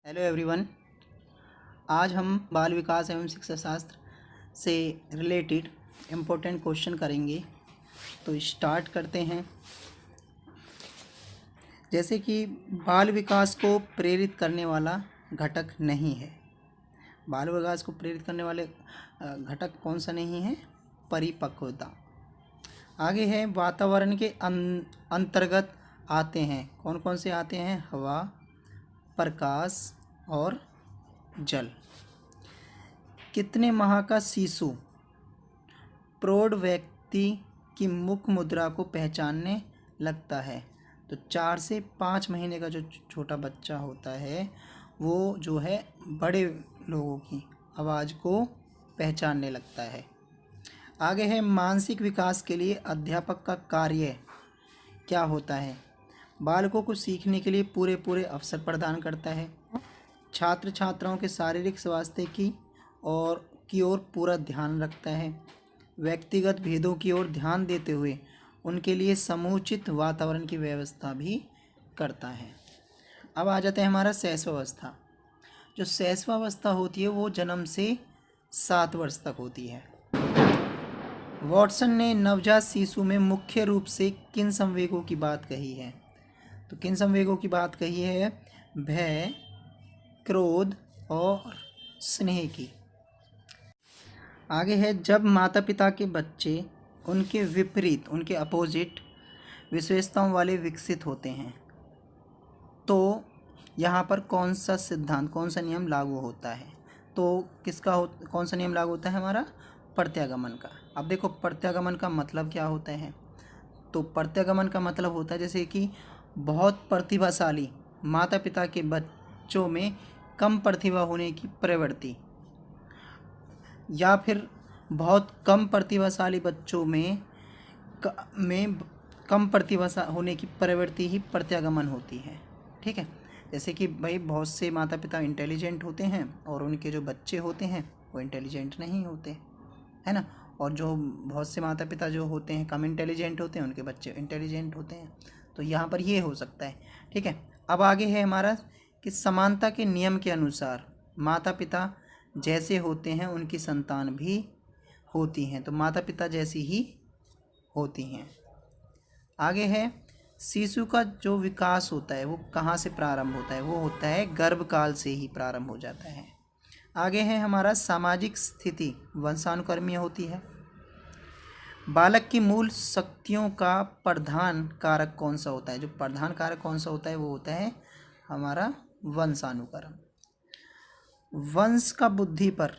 Hello everyone. आज हम बाल विकास एवं शिक्षा शास्त्र से रिलेटेड इम्पोर्टेंट क्वेश्चन करेंगे। तो स्टार्ट करते हैं। जैसे कि बाल विकास को प्रेरित करने वाला घटक नहीं है। बाल विकास को प्रेरित करने वाले घटक कौन सा नहीं है? परिपक्वता। आगे है वातावरण के अंतर्गत आते हैं। कौन कौन से आते हैं? हवा, प्रकाश और जल। कितने माह का शिशु प्रौढ़ व्यक्ति की मुख मुद्रा को पहचानने लगता है? तो 4 से 5 महीने का जो छोटा बच्चा होता है वो जो है बड़े लोगों की आवाज़ को पहचानने लगता है। आगे है मानसिक विकास के लिए अध्यापक का कार्य क्या होता है? बालकों को सीखने के लिए पूरे अवसर प्रदान करता है। छात्र छात्राओं के शारीरिक स्वास्थ्य की ओर पूरा ध्यान रखता है। व्यक्तिगत भेदों की ओर ध्यान देते हुए उनके लिए समुचित वातावरण की व्यवस्था भी करता है। अब आ जाते हैं हमारा शैशवावस्था। जो शैशवावस्था होती है वो जन्म से 7 वर्ष तक होती है। वॉटसन ने नवजात शिशु में मुख्य रूप से किन संवेगों की बात कही है? तो किन संवेगों की बात कही है? भय, क्रोध और स्नेह की। आगे है जब माता पिता के बच्चे उनके विपरीत, उनके अपोजिट विशेषताओं वाले विकसित होते हैं तो यहाँ पर कौन सा सिद्धांत, कौन सा नियम लागू होता है? तो कौन सा नियम लागू होता है? हमारा प्रत्यागमन का। अब देखो प्रत्यागमन का मतलब क्या होता है? तो प्रत्यागमन का मतलब होता है जैसे कि बहुत प्रतिभाशाली माता पिता के बच्चों में कम प्रतिभा होने की प्रवृत्ति, या फिर बहुत कम प्रतिभाशाली बच्चों में कम प्रतिभा होने की प्रवृत्ति ही प्रत्यागमन होती है। ठीक है। जैसे कि भाई बहुत से माता पिता इंटेलिजेंट होते हैं और उनके जो बच्चे होते हैं वो इंटेलिजेंट नहीं होते, है ना। और जो बहुत से माता पिता जो होते हैं कम इंटेलिजेंट होते हैं, उनके बच्चे इंटेलिजेंट होते हैं। तो यहाँ पर ये हो सकता है। ठीक है। अब आगे है हमारा कि समानता के नियम के अनुसार माता पिता जैसे होते हैं उनकी संतान भी होती हैं। तो माता पिता जैसी ही होती हैं। आगे है शिशु का जो विकास होता है वो कहाँ से प्रारंभ होता है? वो होता है गर्भकाल से ही प्रारंभ हो जाता है। आगे है हमारा सामाजिक स्थिति वंशानुक्रमीय होती है। बालक की मूल शक्तियों का प्रधान कारक कौन सा होता है? जो प्रधान कारक कौन सा होता है वो होता है हमारा वंशानुक्रम। वंश का बुद्धि पर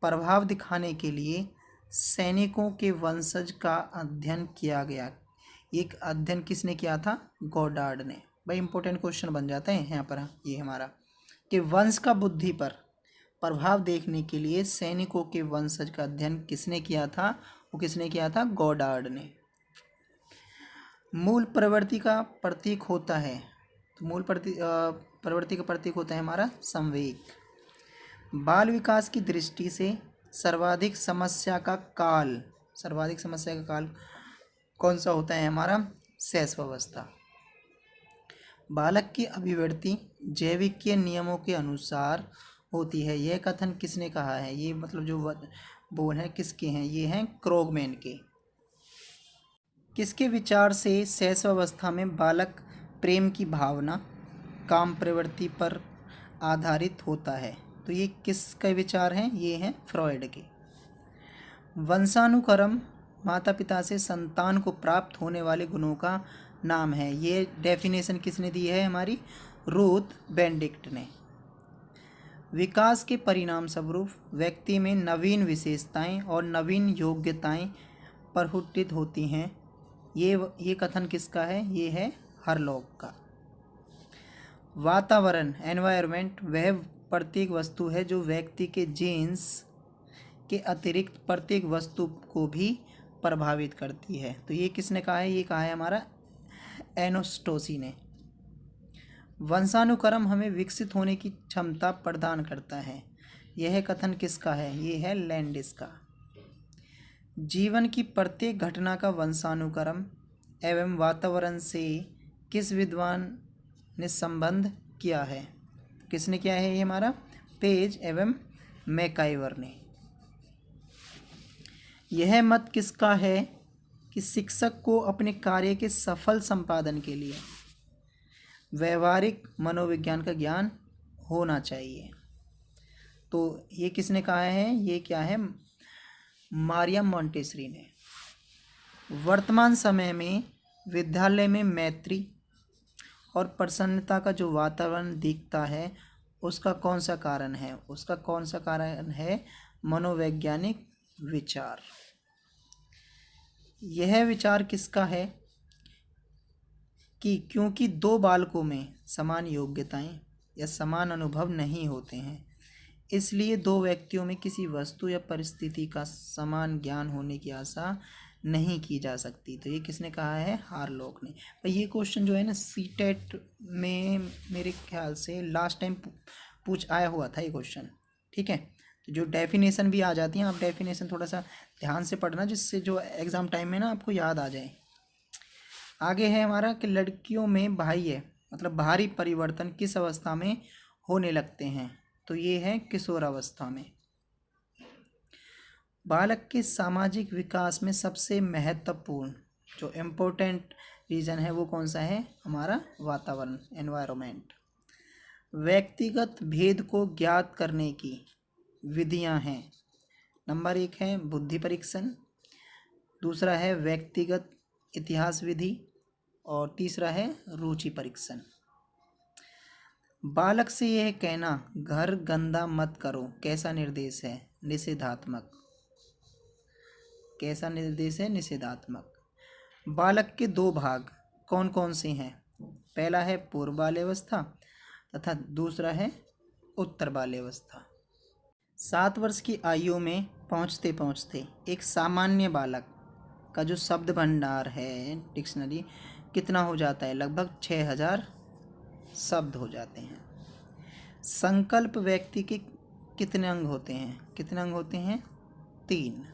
प्रभाव दिखाने के लिए सैनिकों के वंशज का अध्ययन किया गया। एक अध्ययन किसने किया था? गॉडार्ड ने। भाई इंपॉर्टेंट क्वेश्चन बन जाता है यहाँ पर ये हमारा कि वंश का बुद्धि पर प्रभाव देखने के लिए सैनिकों के वंशज का अध्ययन किसने किया था? वो किसने किया था? गॉडार्ड ने। मूल प्रवृत्ति का प्रतीक होता है, तो मूल प्रवृत्ति का प्रतीक होता है हमारा संवेग। बाल विकास की दृष्टि से सर्वाधिक समस्या का काल कौन सा होता है? हमारा शैशवावस्था। बालक की अभिवृद्धि जैविकीय नियमों के अनुसार होती है। यह कथन किसने कहा है? ये मतलब जो बोल है किसके हैं? ये हैं क्रोगमैन के। किसके विचार से शैशवावस्था में बालक प्रेम की भावना काम प्रवृत्ति पर आधारित होता है? तो ये किसके विचार हैं? ये हैं फ्रॉयड के। वंशानुक्रम माता पिता से संतान को प्राप्त होने वाले गुणों का नाम है। ये डेफिनेशन किसने दी है? हमारी रूथ बेनेडिक्ट ने। विकास के परिणाम स्वरूप व्यक्ति में नवीन विशेषताएं और नवीन योग्यताएं प्रस्फुटित होती हैं। ये कथन किसका है? ये है हरलॉक का। वातावरण एनवायरनमेंट वह प्रत्येक वस्तु है जो व्यक्ति के जीन्स के अतिरिक्त प्रत्येक वस्तु को भी प्रभावित करती है। तो ये किसने कहा है? ये कहा है हमारा एनोस्टोसी ने। वंशानुक्रम हमें विकसित होने की क्षमता प्रदान करता है। यह कथन किसका है? ये है लैंडिस का। जीवन की प्रत्येक घटना का वंशानुक्रम एवं वातावरण से किस विद्वान ने संबंध किया है? किसने किया है? ये हमारा पेज एवं मैकाइवर ने। यह मत किसका है कि शिक्षक को अपने कार्य के सफल संपादन के लिए व्यवहारिक मनोविज्ञान का ज्ञान होना चाहिए। तो ये किसने कहा है? ये क्या है? मारिया मॉन्टेसरी ने। वर्तमान समय में विद्यालय में मैत्री और प्रसन्नता का जो वातावरण दिखता है, उसका कौन सा कारण है? उसका कौन सा कारण है? मनोवैज्ञानिक विचार। यह विचार किसका है कि क्योंकि दो बालकों में समान योग्यताएं या समान अनुभव नहीं होते हैं, इसलिए दो व्यक्तियों में किसी वस्तु या परिस्थिति का समान ज्ञान होने की आशा नहीं की जा सकती। तो ये किसने कहा है? हारलॉक ने। पर ये क्वेश्चन जो है ना, सीटेट में मेरे ख्याल से लास्ट टाइम पूछ आया हुआ था ये क्वेश्चन। ठीक है, तो जो डेफिनेशन भी आ जाती हैं, आप डेफिनेशन थोड़ा सा ध्यान से पढ़ना, जिससे जो एग्ज़ाम टाइम में ना आपको याद आ जाए। आगे है हमारा कि लड़कियों में बाह्य मतलब बाहरी परिवर्तन किस अवस्था में होने लगते हैं? तो ये है किशोरावस्था में। बालक के सामाजिक विकास में सबसे महत्वपूर्ण जो इम्पोर्टेंट रीजन है वो कौन सा है? हमारा वातावरण, एनवायरनमेंट। व्यक्तिगत भेद को ज्ञात करने की विधियां हैं। नंबर 1 है बुद्धि परीक्षण, दूसरा है व्यक्तिगत इतिहास विधि और तीसरा है रुचि परीक्षण। बालक से यह कहना घर गंदा मत करो कैसा निर्देश है? निषेधात्मक। कैसा निर्देश है? निषेधात्मक। बालक के दो भाग कौन कौन से हैं? पहला है पूर्व बाल्यावस्था तथा दूसरा है उत्तर बाल्यावस्था। 7 वर्ष की आयु में पहुँचते पहुँचते एक सामान्य बालक का जो शब्द भंडार है डिक्शनरी कितना हो जाता है? लगभग 6000 शब्द हो जाते हैं। संकल्प व्यक्ति के कितने अंग होते हैं? कितने अंग होते हैं? 3।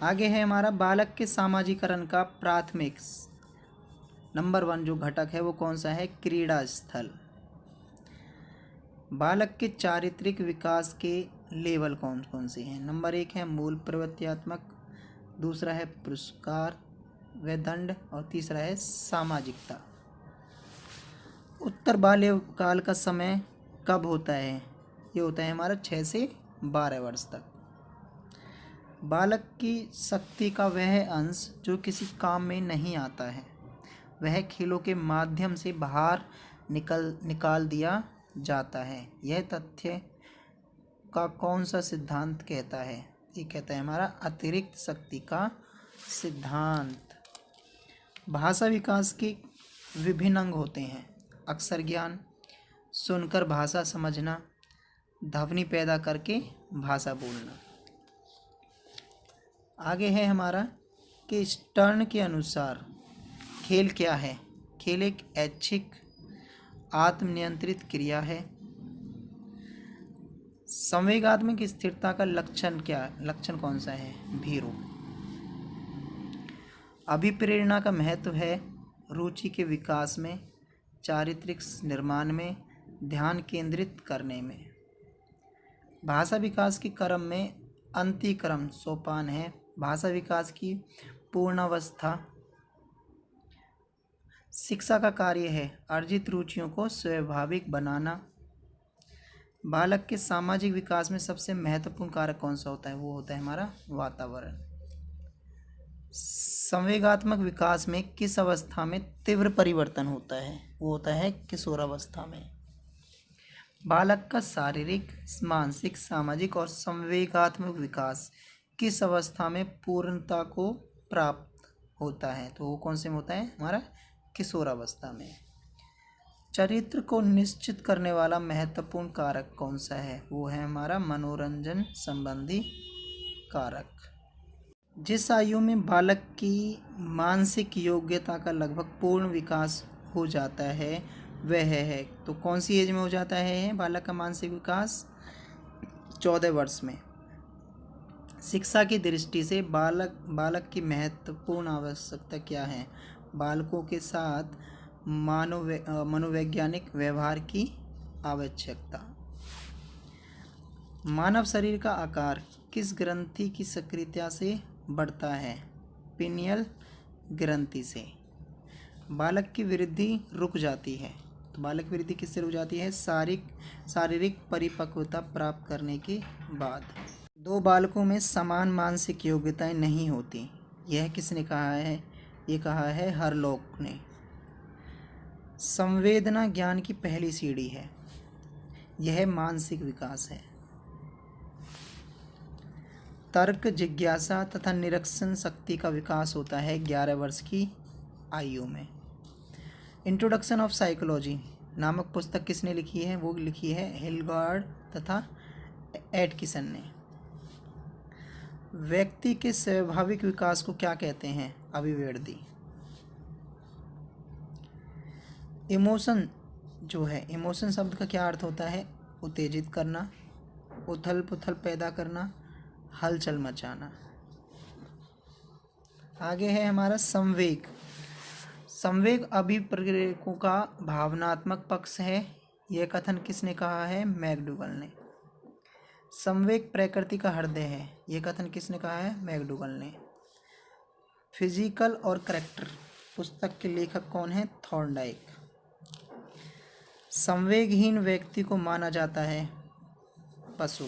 आगे है हमारा बालक के सामाजिकरण का प्राथमिक नंबर 1 जो घटक है वो कौन सा है? क्रीड़ा स्थल। बालक के चारित्रिक विकास के लेवल कौन कौन से हैं? नंबर 1 है मूल प्रवृत्त्यात्मक, दूसरा है पुरस्कार व दंड और तीसरा है सामाजिकता। उत्तर बाल्यकाल का समय कब होता है? ये होता है हमारा 6 से 12 वर्ष तक। बालक की शक्ति का वह अंश जो किसी काम में नहीं आता है वह खेलों के माध्यम से बाहर निकाल दिया जाता है। यह तथ्य का कौन सा सिद्धांत कहता है? ये कहता है हमारा अतिरिक्त शक्ति का सिद्धांत। भाषा विकास के विभिन्न अंग होते हैं। अक्षर ज्ञान, सुनकर भाषा समझना, ध्वनि पैदा करके भाषा बोलना। आगे है हमारा कि स्टर्न के अनुसार खेल क्या है? खेल एक ऐच्छिक आत्मनियंत्रित क्रिया है। संवेगात्मक स्थिरता का लक्षण कौन सा है? भीरू। अभिप्रेरणा का महत्व है रुचि के विकास में, चारित्रिक निर्माण में, ध्यान केंद्रित करने में। भाषा विकास के क्रम में अंतिक्रम सोपान है। भाषा विकास की पूर्णावस्था। शिक्षा का कार्य है अर्जित रुचियों को स्वाभाविक बनाना। बालक के सामाजिक विकास में सबसे महत्वपूर्ण कारक कौन सा होता है? वो होता है हमारा वातावरण। संवेगात्मक विकास में किस अवस्था में तीव्र परिवर्तन होता है? वो होता है किशोरावस्था में। बालक का शारीरिक, मानसिक, सामाजिक और संवेगात्मक विकास किस अवस्था में पूर्णता को प्राप्त होता है? तो वो कौन से में होता है? हमारा किशोरावस्था में। चरित्र को निश्चित करने वाला महत्वपूर्ण कारक कौन सा है? वो है हमारा मनोरंजन संबंधी कारक। जिस आयु में बालक की मानसिक योग्यता का लगभग पूर्ण विकास हो जाता है वह है, तो कौन सी एज में हो जाता है बालक का मानसिक विकास? 14 वर्ष में। शिक्षा की दृष्टि से बालक की महत्वपूर्ण आवश्यकता क्या है? बालकों के साथ मनोवैज्ञानिक व्यवहार की आवश्यकता। मानव शरीर का आकार किस ग्रंथि की सक्रियता से बढ़ता है? पिनियल ग्रंथि से। बालक की वृद्धि रुक जाती है, तो बालक की वृद्धि किससे रुक जाती है? शारीरिक परिपक्वता प्राप्त करने के बाद। दो बालकों में समान मानसिक योग्यताएं नहीं होती, यह किसने कहा है? ये कहा है हरलॉक ने। संवेदना ज्ञान की पहली सीढ़ी है, यह मानसिक विकास है। तर्क, जिज्ञासा तथा निरीक्षण शक्ति का विकास होता है 11 वर्ष की आयु में। इंट्रोडक्शन ऑफ साइकोलॉजी नामक पुस्तक किसने लिखी है? वो लिखी है हिलगार्ड तथा एटकिसन ने। व्यक्ति के स्वाभाविक विकास को क्या कहते हैं? अभिवृद्धि। इमोशन जो है, इमोशन शब्द का क्या अर्थ होता है? उत्तेजित करना, उथल पुथल पैदा करना, हलचल मचाना। आगे है हमारा संवेग। संवेग अभिप्रेरकों का भावनात्मक पक्ष है, यह कथन किसने कहा है? मैकडूगल ने। संवेग प्रकृति का हृदय है, यह कथन किसने कहा है? मैकडूगल ने। फिजिकल और करैक्टर पुस्तक के लेखक कौन है? थॉर्नडाइक। संवेगहीन व्यक्ति को माना जाता है पशु।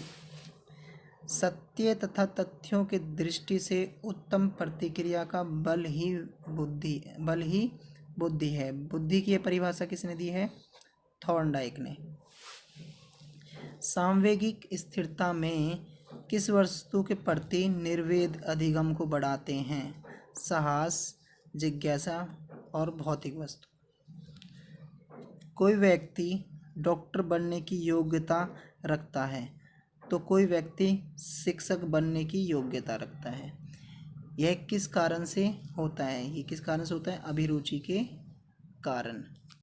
सत्य तथा तथ्यों की दृष्टि से उत्तम प्रतिक्रिया का बल ही बुद्धि है। बुद्धि की यह परिभाषा किसने दी है? थॉर्नडाइक ने। सांवेगिक स्थिरता में किस वस्तु के प्रति निर्वेद अधिगम को बढ़ाते हैं? साहस, जिज्ञासा और भौतिक वस्तु। कोई व्यक्ति डॉक्टर बनने की योग्यता रखता है तो कोई व्यक्ति शिक्षक बनने की योग्यता रखता है। यह किस कारण से होता है? ये किस कारण से होता है? अभिरुचि के कारण।